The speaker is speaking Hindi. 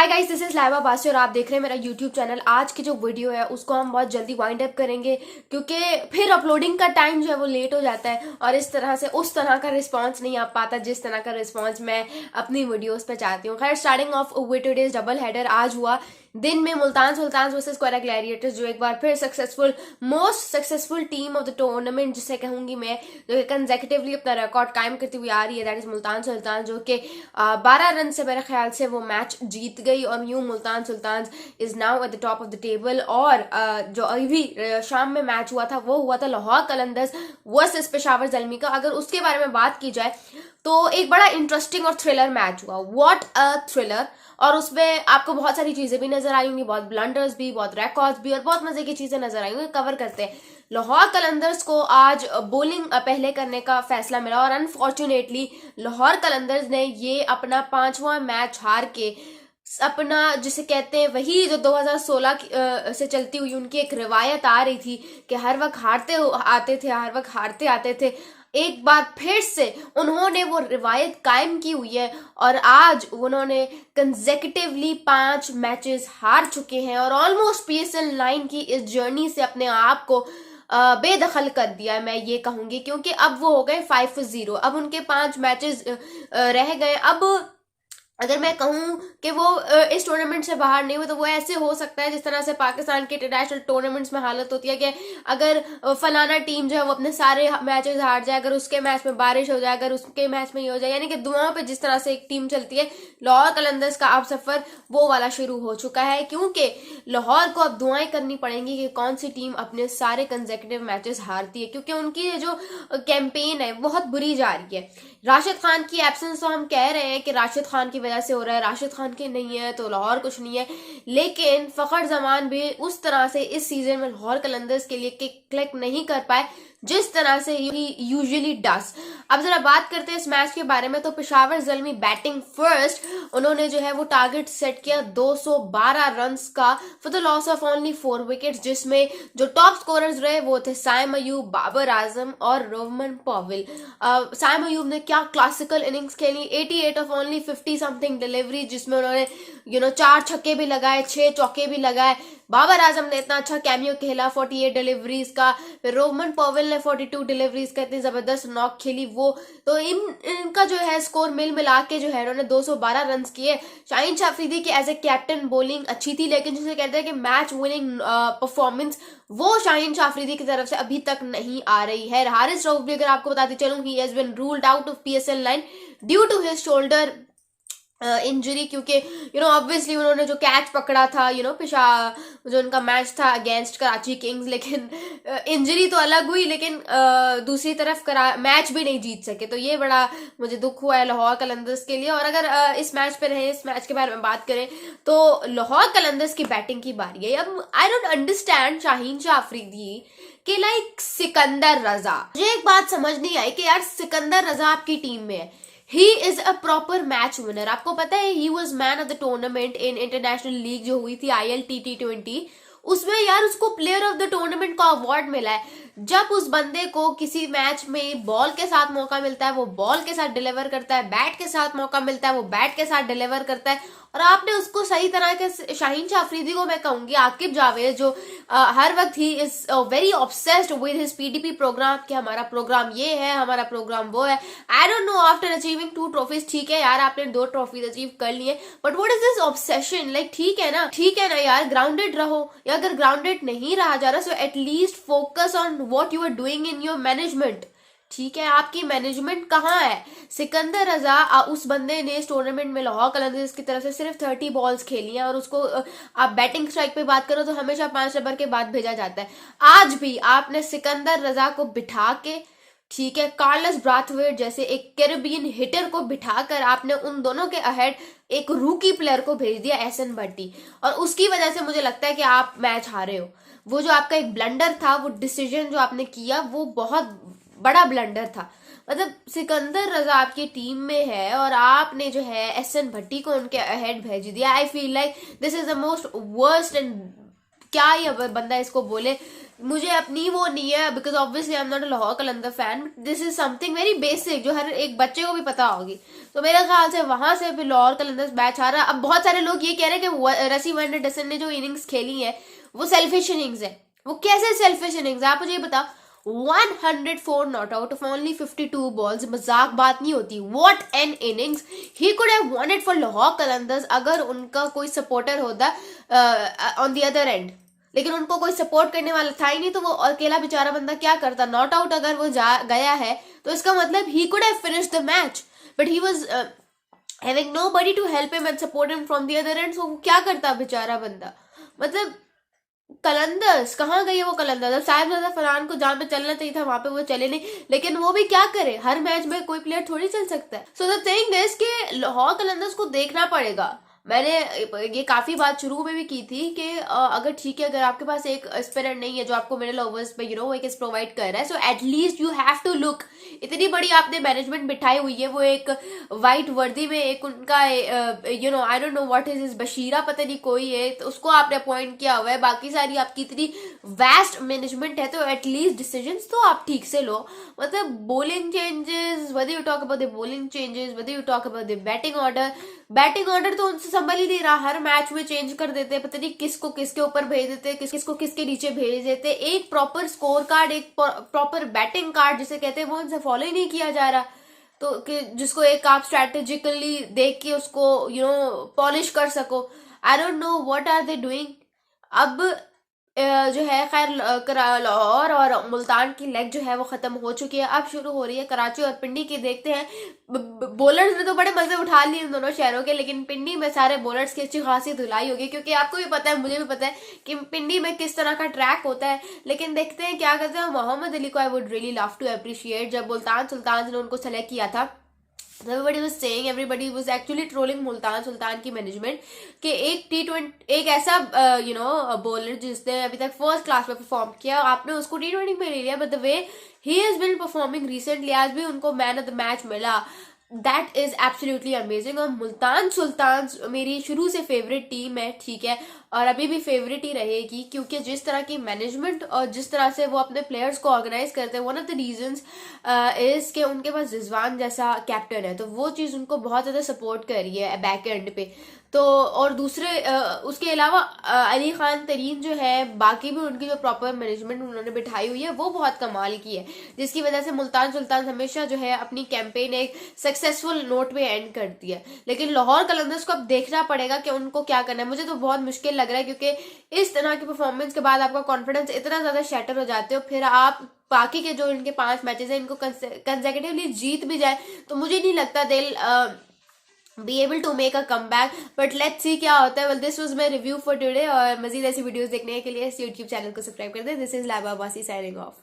Hi guys, this is Laiba बासी और आप देख रहे हैं मेरा यूट्यूब चैनल। आज की जो वीडियो है उसको हम बहुत जल्दी वाइंड अप करेंगे क्योंकि फिर अपलोडिंग का टाइम जो है वो लेट हो जाता है और इस तरह से उस तरह का रिस्पांस नहीं आ पाता जिस तरह का रिस्पांस मैं अपनी वीडियोस पे चाहती हूँ। खैर, starting of with today's double header आज हुआ दिन में मुल्तान सुल्तान वर्सेस क्वेरा ग्लैडिएटर्स, जो एक बार फिर successful most successful team of the tournament जिसे कहूंगी मैं, जो कंसेक्यूटिवली अपना रिकॉर्ड कायम करती हुई आ रही है, दैट इज मुल्तान सुल्तान, जो कि 12 रन से मेरे ख्याल से वो मैच जीत गई और यूं Multan Sultan is now at the top of the table. और जो अभी शाम में मैच हुआ था वो हुआ था लाहौर कलंदर्स वर्सेस पेशावर ज़ल्मी का। अगर उसके बारे में बात की जाए तो एक बड़ा इंटरेस्टिंग और थ्रिलर मैच हुआ। What a thriller! और उसमें आपको बहुत सारी चीजें भी नजर आई होंगी, बहुत ब्लंडर्स भी, बहुत रिकॉर्ड्स भी और बहुत मजे की चीजें नजर आई होंगी। कवर करते हैं। लाहौर कलंदर्स को आज बॉलिंग पहले करने का फैसला मिला और अनफॉर्चुनेटली लाहौर कलंदर्स ने ये अपना 5वां मैच हार के अपना जिसे कहते हैं वही जो 2016 से चलती हुई उनकी एक रिवायत आ रही थी कि हर वक्त हारते आते थे, एक बार फिर से उन्होंने वो रिवायत कायम की हुई है और आज उन्होंने कंसेक्यूटिवली 5 मैचेस हार चुके हैं और ऑलमोस्ट पीएसएल 9 की इस जर्नी से अपने आप को बेदखल कर दिया है, मैं ये कहूंगी, क्योंकि अब वो हो गए 5-0। अब उनके 5 मैचेस रह गए। अब अगर मैं कहूं कि वो इस टूर्नामेंट से बाहर नहीं हुए तो वो ऐसे हो सकता है जिस तरह से पाकिस्तान के इंटरनेशनल टूर्नामेंट्स में हालत होती है कि अगर फलाना टीम जो है वो अपने सारे मैचेस हार जाए, अगर उसके मैच में बारिश हो जाए, अगर उसके मैच में ये हो जाए, यानी कि दुआओं पे जिस तरह से एक टीम चलती है, लाहौर कलंदर्स का अब सफर वो वाला शुरू हो चुका है, क्योंकि लाहौर को अब दुआएं करनी पड़ेंगी कि कौन सी टीम अपने सारे कंसेक्यूटिव मैचेस हारती है, क्योंकि उनकी जो कैंपेन है बहुत बुरी जा रही है। राशिद खान की एब्सेंस तो हम कह रहे हैं कि राशिद खान की वजह से हो रहा है, राशिद खान के नहीं है तो लाहौर कुछ नहीं है, लेकिन फखर जमान भी उस तरह से इस सीजन में लाहौर कलंदर्स के लिए क्लिक नहीं कर पाए जिस तरह से यूजुअली डस। अब जरा बात करते हैं इस मैच के बारे में। तो पेशावर ज़ल्मी बैटिंग फर्स्ट, उन्होंने जो है वो टारगेट सेट किया 212 रन्स का for the loss of only 4 wickets, जिसमें जो टॉप स्कोरर्स रहे वो थे साइम अयूब, बाबर आजम और रोमन पॉवेल। साइम अयूब ने क्या क्लासिकल इनिंग्स खेली, 88 ऑफ ओनली 50 समथिंग डिलीवरी, जिसमें उन्होंने 4 छक्के भी लगाए, 6 चौके भी लगाए। बाबर आजम ने इतना अच्छा कैमियो खेला 48 डिलीवरीज का, फिर रोमन पॉवेल ने 42 डिलीवरीज का इतनी जबरदस्त नॉक खेली वो। तो इनका जो है स्कोर मिला के जो है उन्होंने 212 रन किए। शाहीन शाह अफरीदी की एज ए कैप्टन बॉलिंग अच्छी थी, लेकिन जिसे कहते हैं कि मैच विनिंग परफॉर्मेंस वो शाहीन शाह अफरीदी की तरफ से अभी तक नहीं आ रही है। हारिस रऊफ भी अगर आपको बताती चलूं, he has been ruled out of PSL 9 due to his shoulder injury, क्योंकि ऑब्वियसली उन्होंने जो कैच पकड़ा था जो उनका मैच था अगेंस्ट कराची किंग्स, लेकिन इंजरी तो अलग हुई, लेकिन दूसरी तरफ मैच भी नहीं जीत सके। तो ये बड़ा मुझे दुख हुआ है लाहौर कलंदर्स के लिए। और अगर इस मैच पे रहे, इस मैच के बारे में बात करें तो लाहौर कलंदर्स की बैटिंग की बारी है। अब I don't understand Shaheen Shah Afridi कि लाइक सिकंदर रजा, मुझे एक बात समझ नहीं आई कि यार सिकंदर रजा आपकी टीम में है, he is a proper match winner. आपको पता है he was man of the tournament in international league जो हुई थी ILT T20, उसमें यार उसको प्लेयर ऑफ द टूर्नामेंट का अवार्ड मिला है। जब उस बंदे को किसी मैच में बॉल के साथ मौका मिलता है वो बॉल के साथ डिलीवर करता है, बैट के साथ मौका मिलता है वो बैट के साथ डिलीवर करता है, और आपने उसको सही तरह के शाहीन शाह अफरीदी को मैं कहूंगी आकिब जावेद जो हर वक्त he is very obsessed with his PDP program कि हमारा प्रोग्राम ये है, हमारा प्रोग्राम वो है। I don't know, after achieving 2 trophies, ठीक है यार आपने 2 ट्रॉफीज अचीव कर लिए, but what is this obsession? Like ठीक है ना यार, ग्राउंडेड रहो, या अगर ग्राउंडेड नहीं रहा जा रहा so at least focus on what you are doing in your management. ठीक है, आपकी मैनेजमेंट कहाँ है? सिकंदर रजा उस बंदे ने इस टूर्नामेंट में लाहौर कलंदर्स की तरफ से सिर्फ 30 बॉल्स खेली हैं और उसको आप बैटिंग स्ट्राइक पे बात करो तो हमेशा 5 नंबर के बाद भेजा जाता है। आज भी आपने सिकंदर रजा को बिठा के, ठीक है, कार्लस ब्राथवेट जैसे एक कैरेबियन हिटर को बिठाकर आपने उन दोनों के अहेड एक रूकी प्लेयर को भेज दिया एहसन भट्टी, और उसकी वजह से मुझे लगता है कि आप मैच हारे हो। वो जो आपका एक ब्लंडर था, वो डिसीजन जो आपने किया वो बहुत बड़ा ब्लंडर था। मतलब सिकंदर रजा आपकी टीम में है और आपने जो है एहसन भट्टी को उनके अहेड भेज दिया। I feel like this is the most worst, and क्या ये बंदा इसको बोले, मुझे अपनी वो नहीं है, because obviously I am not a Lahore Qalandar fan, this is something very basic जो हर एक बच्चे को भी पता होगी। तो मेरे ख्याल से वहां से फिर लाहौर कलंदर्स मैच आ रहा है। अब बहुत सारे लोग ये कह रहे हैं कि रसी वनडरसन ने जो इनिंग्स खेली है वो सेल्फिश इनिंग्स है। वो कैसे सेल्फिश इनिंग्स है, आप मुझे ये बताओ। 104 not out of only 52 balls, मजाक बात नहीं होती। What an innings, he could have won it for Lahore Qalandars अगर उनका कोई सपोर्टर होता ऑन द अदर एंड, लेकिन उनको कोई सपोर्ट करने वाला था ही नहीं, तो वो अकेला बेचारा बंदा क्या करता। नॉट आउट अगर वो गया है तो इसका मतलब ही could have finished the match, but he was having nobody to help him and support him from the other end. So वो क्या करता बेचारा बंदा। मतलब कलंदर्स कहाँ गई है वो कलंदर्स। अब साहिबजादा फरहान को जहां पे चलना चाहिए था वहां पे वो चले नहीं, लेकिन वो भी क्या करे, हर मैच में कोई प्लेयर थोड़ी चल सकता है। सो द थिंग इज कि लाहौर कलंदर्स को देखना पड़ेगा। मैंने ये काफी बात शुरू में भी की थी कि अगर ठीक है, अगर आपके पास एक एस्पिरेंट नहीं है जो आपको मिडिल ओवर्स पे एक प्रोवाइड कर रहा है, so at least you have to look. इतनी बड़ी आपने मैनेजमेंट बिठाई हुई है, वो एक वाइट वर्दी में एक उनका आई don't know what is is Bashira पता नहीं कोई है, तो उसको आपने अपॉइंट किया हुआ है। बाकी सारी आपकी इतनी वास्ट मैनेजमेंट है, तो एटलीस्ट डिसीजंस तो आप ठीक से लो। मतलब bowling changes, whether you talk about the bowling changes, whether you talk about the batting order तो उनसे संभल ही नहीं रहा। हर मैच में चेंज कर देते, पता नहीं किसको किसके ऊपर भेज देते, किसको किसके नीचे भेज देते। एक प्रॉपर स्कोर कार्ड, एक प्रॉपर बैटिंग कार्ड जिसे कहते हैं, वो उनसे फॉलो ही नहीं किया जा रहा। तो कि जिसको एक आप स्ट्रेटेजिकली देख के उसको पॉलिश कर सको। I don't know what are they doing. अब जो है खैर लाहौर और मुल्तान की लेग जो है वो खत्म हो चुकी है, अब शुरू हो रही है कराची और पिंडी की। देखते हैं। बॉलर्स ने तो बड़े मजे उठा लिए इन दोनों शहरों के, लेकिन पिंडी में सारे बॉलर्स की अच्छी खासी धुलाई होगी, क्योंकि आपको भी पता है, मुझे भी पता है कि पिंडी में किस तरह का ट्रैक होता है। लेकिन देखते हैं क्या करते हैं। मोहम्मद अली को I would really love to appreciate, जब मुल्तान सुल्तान ने उनको सेलेक्ट किया था, everybody was actually trolling Multan Sultan की मैनेजमेंट कि एक T20 एक ऐसा बॉलर जिसने अभी तक फर्स्ट क्लास में परफॉर्म किया, आपने उसको T20 में ले लिया। But the way he has been performing recently, आज भी उनको मैन ऑफ द मैच मिला। That is absolutely amazing. और मुल्तान सुल्तान मेरी शुरू से फेवरेट टीम है, ठीक है, और अभी भी फेवरेट ही रहेगी, क्योंकि जिस तरह की मैनेजमेंट और जिस तरह से वो अपने प्लेयर्स को ऑर्गेनाइज करते हैं, one of the reasons is के उनके पास रिजवान जैसा कैप्टन है, तो वो चीज़ उनको बहुत ज़्यादा सपोर्ट कर रही है बैक एंड पे। तो और दूसरे उसके अलावा अली खान तरीन जो है, बाकी भी उनकी जो प्रॉपर मैनेजमेंट उन्होंने बिठाई हुई है वो बहुत कमाल की है, जिसकी वजह से मुल्तान सुल्तान हमेशा जो है अपनी कैंपेन एक सक्सेसफुल नोट पे एंड करती है। लेकिन लाहौर कलंदर्स को अब देखना पड़ेगा कि उनको क्या करना है। मुझे तो बहुत मुश्किल लग रहा है, क्योंकि इस तरह की परफॉर्मेंस के बाद आपका कॉन्फिडेंस इतना ज्यादा शैटर हो जाते हो, फिर आप बाकी के जो इनके 5 मैचेस हैं इनको कंसेक्यूटिवली जीत भी जाए तो मुझे नहीं लगता दिल be able to make a comeback, but let's see क्या होता है। well this was my review for today, और मजीद ऐसी वीडियोस देखने के लिए इस YouTube चैनल को सब्सक्राइब कर दें। This is Laiba Abbasi signing off.